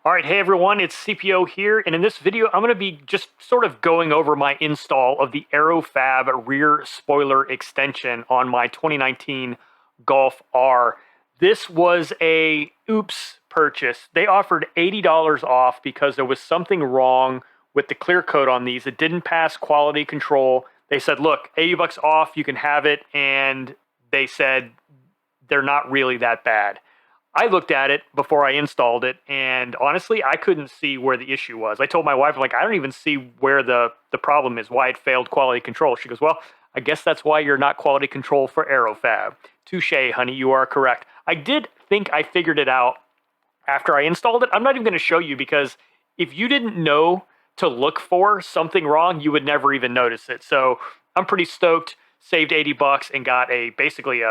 All right, hey everyone, it's CPO here, and in this video, I'm going to be just sort of going over my install of the Aerofab rear spoiler extension on my 2019 Golf R. This was a oops purchase. They offered $80 off because there was something wrong with the clear coat on these. It didn't pass quality control. They said, look, 80 bucks off, you can have it, and they said they're not really that bad. I looked at it before I installed it, and honestly, I couldn't see where the issue was. I told my wife, like, I don't even see where the problem is, why it failed quality control. She goes, well, I guess that's why you're not quality control for Aerofab. Touche, honey, you are correct. I did think I figured it out after I installed it. I'm not even going to show you because if you didn't know to look for something wrong, you would never even notice it. So I'm pretty stoked, saved 80 bucks and got basically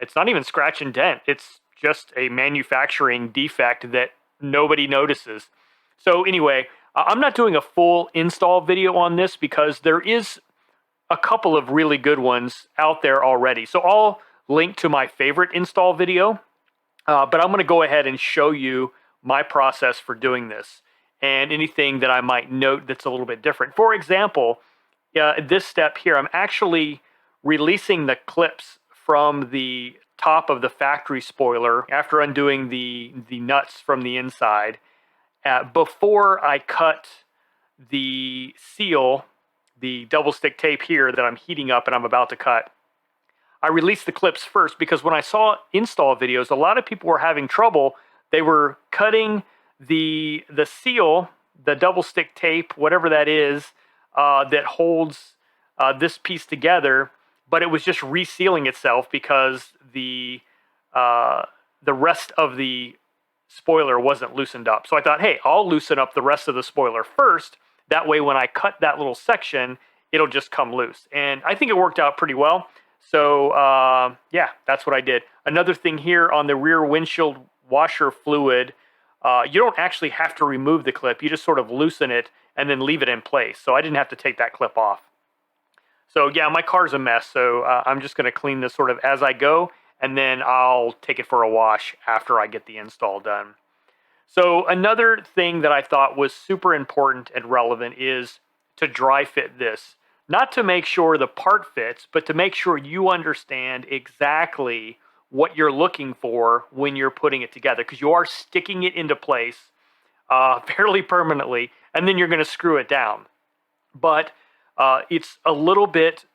it's not even scratch and dent. It's just a manufacturing defect that nobody notices. So anyway, I'm not doing a full install video on this because there is a couple of really good ones out there already. So I'll link to my favorite install video, but I'm going to go ahead and show you my process for doing this and anything that I might note that's a little bit different. For example, this step here, I'm actually releasing the clips from the top of the factory spoiler after undoing the nuts from the inside before I cut the seal, the double stick tape here that I'm heating up and I'm about to cut. I released the clips first because when I saw install videos, a lot of people were having trouble. They were cutting the seal, the double stick tape, whatever that is, that holds this piece together, but it was just resealing itself because the rest of the spoiler wasn't loosened up. So I thought, hey, I'll loosen up the rest of the spoiler first. That way, when I cut that little section, it'll just come loose. And I think it worked out pretty well. So yeah, that's what I did. Another thing here on the rear windshield washer fluid, you don't actually have to remove the clip. You just sort of loosen it and then leave it in place. So I didn't have to take that clip off. So yeah, my car's a mess, so I'm just going to clean this sort of as I go, and then I'll take it for a wash after I get the install done. So another thing that I thought was super important and relevant is to dry fit this. Not to make sure the part fits, but to make sure you understand exactly what you're looking for when you're putting it together, because you are sticking it into place fairly permanently, and then you're going to screw it down. But it's a little bit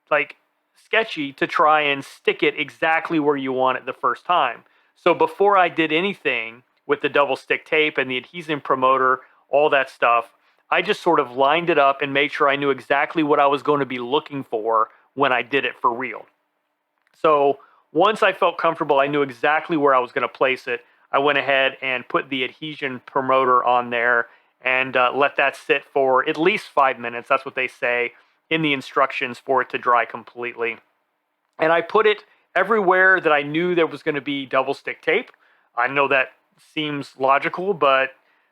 like sketchy to try and stick it exactly where you want it the first time. So before I did anything with the double stick tape and the adhesion promoter, all that stuff, I just sort of lined it up and made sure I knew exactly what I was going to be looking for when I did it for real. So once I felt comfortable, I knew exactly where I was going to place it. I went ahead and put the adhesion promoter on there and let that sit for at least 5 minutes. That's what they say in the instructions for it to dry completely. And I put it everywhere that I knew there was going to be double stick tape. I know that seems logical, but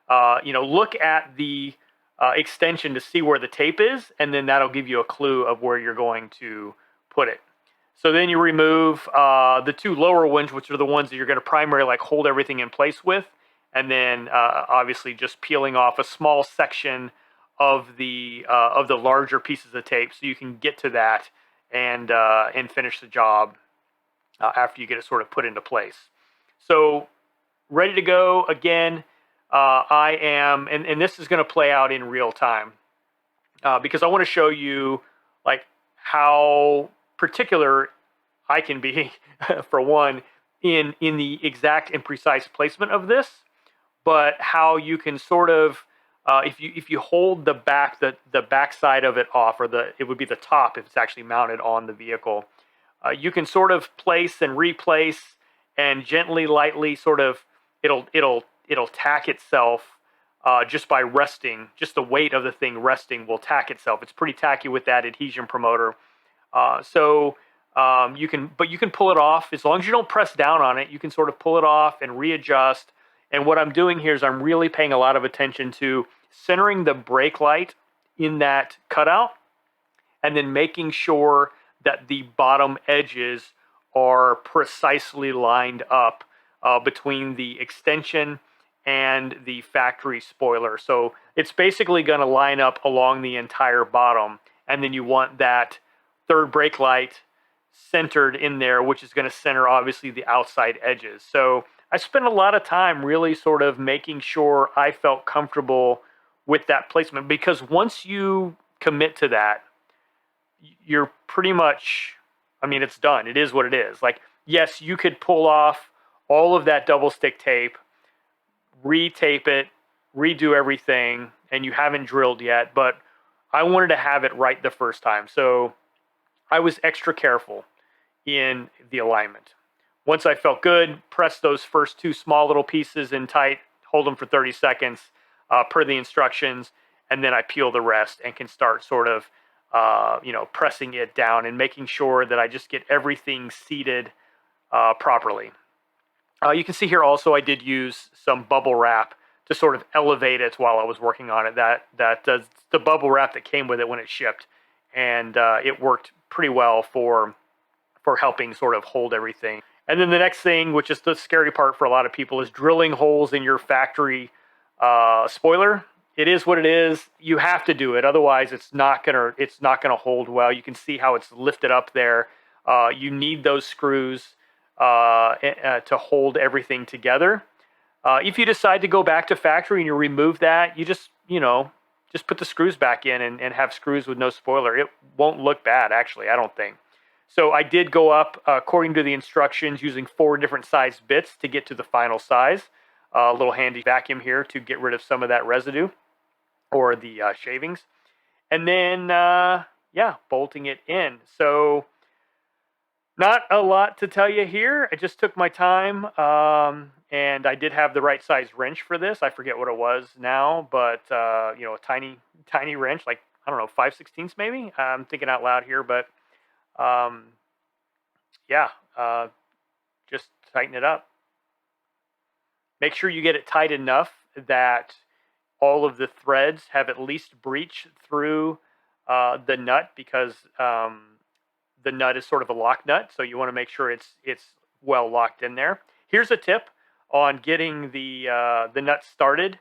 look at the extension to see where the tape is, and then that'll give you a clue of where you're going to put it. So then you remove the two lower ones, which are the ones that you're going to primarily hold everything in place with. And then obviously just peeling off a small section of the larger pieces of tape so you can get to that and finish the job after you get it sort of put into place. So ready to go again. I am, and this is going to play out in real time because I want to show you like how particular I can be for one in the exact and precise placement of this. But how you can sort of, if you hold the back side of it off, or it would be the top if it's actually mounted on the vehicle, you can sort of place and replace and gently, lightly, sort of, it'll tack itself just by resting. Just the weight of the thing resting will tack itself. It's pretty tacky with that adhesion promoter. You can pull it off as long as you don't press down on it. You can sort of pull it off and readjust. And what I'm doing here is I'm really paying a lot of attention to centering the brake light in that cutout and then making sure that the bottom edges are precisely lined up between the extension and the factory spoiler. So it's basically going to line up along the entire bottom, and then you want that third brake light centered in there, which is going to center obviously the outside edges. So I spent a lot of time really sort of making sure I felt comfortable with that placement, because once you commit to that, you're pretty much, I mean, it's done. It is what it is. Like, yes, you could pull off all of that double stick tape, retape it, redo everything, and you haven't drilled yet, but I wanted to have it right the first time. So I was extra careful in the alignment. Once I felt good, press those first two small little pieces in tight, hold them for 30 seconds per the instructions, and then I peel the rest and can start sort of pressing it down and making sure that I just get everything seated properly. You can see here also I did use some bubble wrap to sort of elevate it while I was working on it. That's the bubble wrap that came with it when it shipped, and it worked pretty well for helping sort of hold everything. And then the next thing, which is the scary part for a lot of people, is drilling holes in your factory spoiler. It is what it is. You have to do it, otherwise it's not gonna hold well. You can see how it's lifted up there. You need those screws to hold everything together. If you decide to go back to factory and you remove that, you just put the screws back in and have screws with no spoiler. It won't look bad, actually, I don't think. So I did go up according to the instructions using 4 different size bits to get to the final size. A little handy vacuum here to get rid of some of that residue or the shavings. And then, bolting it in. So not a lot to tell you here. I just took my time, and I did have the right size wrench for this. I forget what it was now, but a tiny wrench, like, I don't know, 5/16 maybe. I'm thinking out loud here, but just tighten it up. Make sure you get it tight enough that all of the threads have at least breached through the nut, because the nut is sort of a lock nut, so you want to make sure it's well locked in there. Here's a tip on getting the nut started.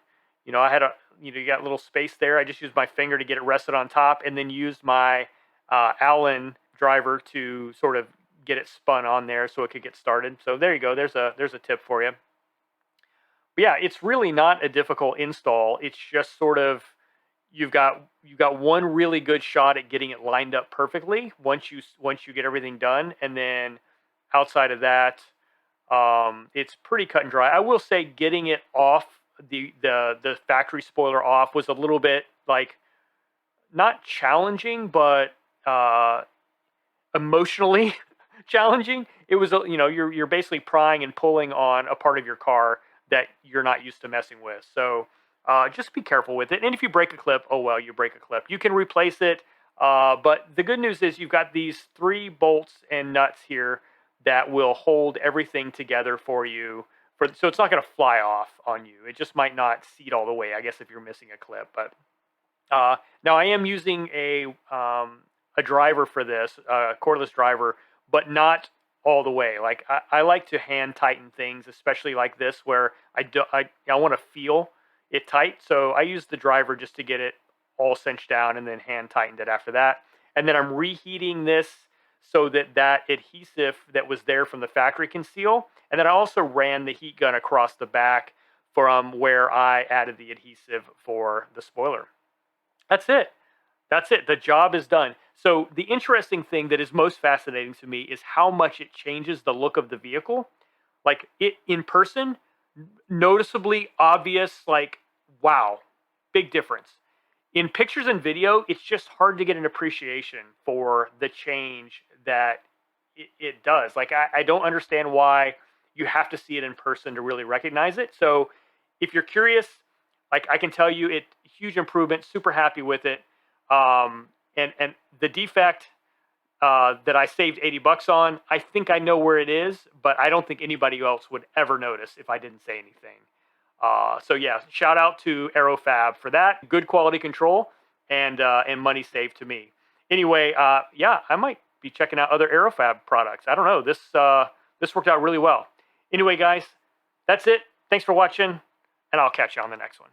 I had you got a little space there. I just used my finger to get it rested on top, and then used my Allen driver to sort of get it spun on there so it could get started. So there you go. There's a tip for you. But yeah, it's really not a difficult install. It's just sort of you've got one really good shot at getting it lined up perfectly once you get everything done, and then outside of that, it's pretty cut and dry. I will say getting it off the factory spoiler off was a little bit, like, not challenging, but emotionally challenging. It was you're basically prying and pulling on a part of your car that you're not used to messing with. So just be careful with it. And if you break a clip, oh well, you break a clip. You can replace it. But the good news is you've got these 3 bolts and nuts here that will hold everything together for you. So it's not going to fly off on you. It just might not seat all the way, I guess, if you're missing a clip. But now I am using a driver for this, a cordless driver, but not all the way. Like, I like to hand tighten things, especially like this, where I want to feel it tight. So I use the driver just to get it all cinched down, and then hand tightened it after that. And then I'm reheating this so that adhesive that was there from the factory can seal. And then I also ran the heat gun across the back from where I added the adhesive for the spoiler. That's it. The job is done. So the interesting thing that is most fascinating to me is how much it changes the look of the vehicle. Like, it in person, noticeably obvious, like, wow, big difference. In pictures and video, it's just hard to get an appreciation for the change that it does. Like, I don't understand why you have to see it in person to really recognize it. So if you're curious, like, I can tell you, huge improvement, super happy with it. And the defect that I saved $80 on, I think I know where it is, but I don't think anybody else would ever notice if I didn't say anything. So yeah, shout out to Aerofab for that. Good quality control and money saved to me. Anyway, yeah, I might be checking out other Aerofab products. I don't know. This worked out really well. Anyway, guys, that's it. Thanks for watching. and I'll catch you on the next one.